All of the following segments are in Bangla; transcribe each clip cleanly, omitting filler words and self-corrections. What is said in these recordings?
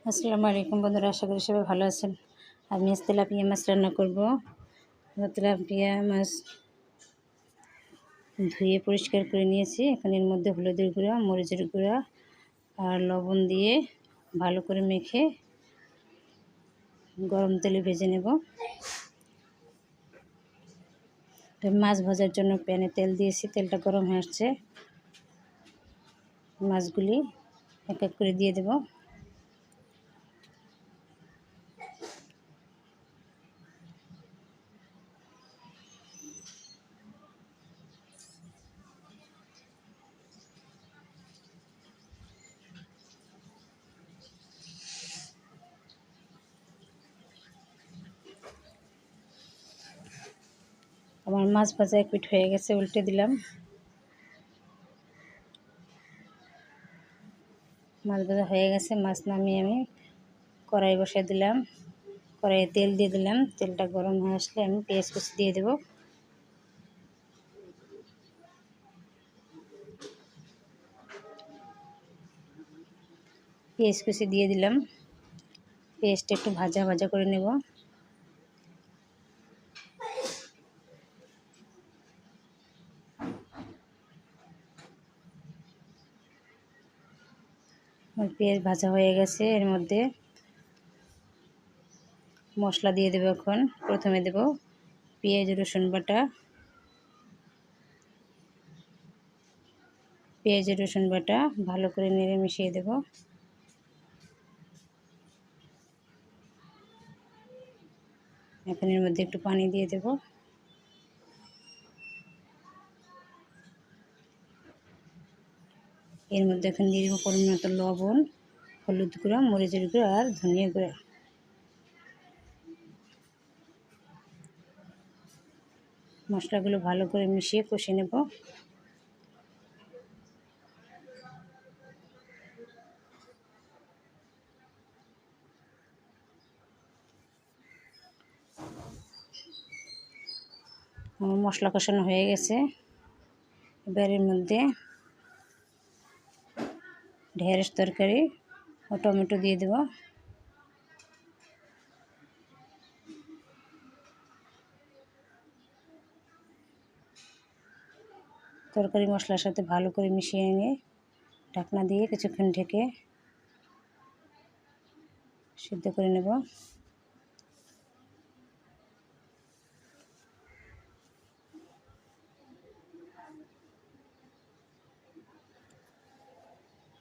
আসসালামু আলাইকুম বন্ধুরা, আশা করি সবাই ভালো আছেন। আমি আজ তেলাপিয়া মাছ রান্না করব। তেলাপিয়া মাছ ধুয়ে পরিষ্কার করে নিয়েছি। এখন এর মধ্যে হলুদের গুঁড়া, মরিচের গুঁড়া আর লবণ দিয়ে ভালো করে মেখে গরম তেলে ভেজে নেব। মাছ ভাজার জন্য প্যানে তেল দিয়েছি, তেলটা গরম হয়ে আসছে। মাছগুলি এক এক করে দিয়ে দেব। আমার মাছ ভাজা এক পিঠ হয়ে গেছে, উল্টে দিলাম। মাছ ভাজা হয়ে গেছে, মাছ নামিয়ে আমি কড়াই বসিয়ে দিলাম। কড়াইয়ে তেল দিয়ে দিলাম। তেলটা গরম হয়ে আসলে আমি পেঁয়াজ কুচি দিয়ে দেব। পেঁয়াজ কুচি দিয়ে দিলাম। পেঁয়াজটা একটু ভাজা ভাজা করে নেব। পেঁয়াজ ভাজা হয়ে গেছে, এর মধ্যে মশলা দিয়ে দেবো। এখন প্রথমে দেব পেঁয়াজ রসুন বাটা। পেঁয়াজ রসুন বাটা ভালো করে নেড়ে মিশিয়ে দেব। এখন এর মধ্যে একটু পানি দিয়ে দেব। এর মধ্যে এখন দিয়ে দেবো পরিমাণ মতো লবণ, হলুদ গুঁড়া, মরিচের গুঁড়া আর ধনিয়া গুঁড়া। মশলাগুলো ভালো করে মিশিয়ে কষে নেব। আমার মশলা কষানো হয়ে গেছে। এবার এর মধ্যে ঢেঁড়স তরকারি ও টমেটো দিয়ে দেব। তরকারি মশলার সাথে ভালো করে মিশিয়ে নিয়ে ঢাকনা দিয়ে কিছুক্ষণ ঢেকে সিদ্ধ করে নেব।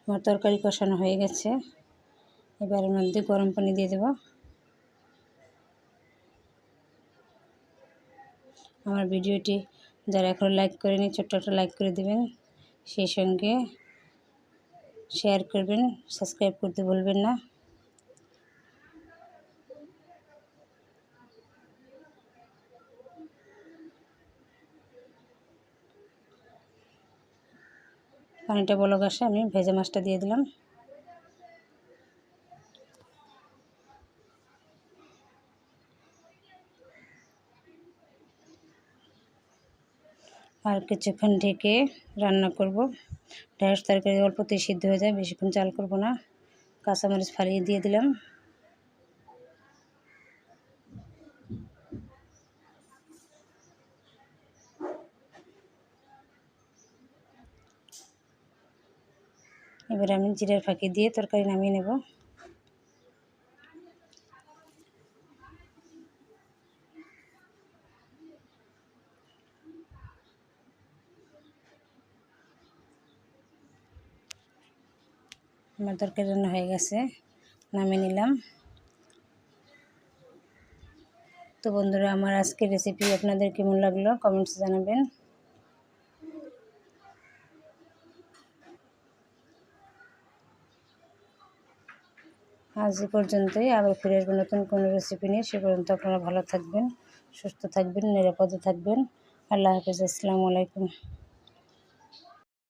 আমার তরকারি কষানো হয়ে গেছে। এবার এর মধ্যে গরম পানি দিয়ে দেব। আমার ভিডিওটি যারা এখন লাইক করেনি, ছোট্ট একটা লাইক করে দেবেন। সেই সঙ্গে শেয়ার করবেন, সাবস্ক্রাইব করতে ভুলবেন না। পানিটা বলক আসে, আমি ভেজা মাছটা দিয়ে দিলাম। আর কিছুক্ষণ ঢেকে রান্না করব। ঢেঁড়স তরকারি অল্পতেই সিদ্ধ হয়ে যায়, বেশিক্ষণ জাল করব না। কাঁচামরিচ ফালিয়ে দিয়ে দিলাম। এবার আমি জিরার ফাঁকি দিয়ে তরকারি নামিয়ে নেব। আমার তরকারি রান্না হয়ে গেছে, নামিয়ে নিলাম। তো বন্ধুরা, আমার আজকের রেসিপি আপনাদের কেমন লাগলো কমেন্টসে জানাবেন। আজ এই পর্যন্তই, আবার ফিরে আসবো নতুন কোনো রেসিপি নিয়ে। সে পর্যন্ত আপনারা ভালো থাকবেন, সুস্থ থাকবেন, নিরাপদে থাকবেন। আল্লাহ হাফেজ। আসসালামু আলাইকুম।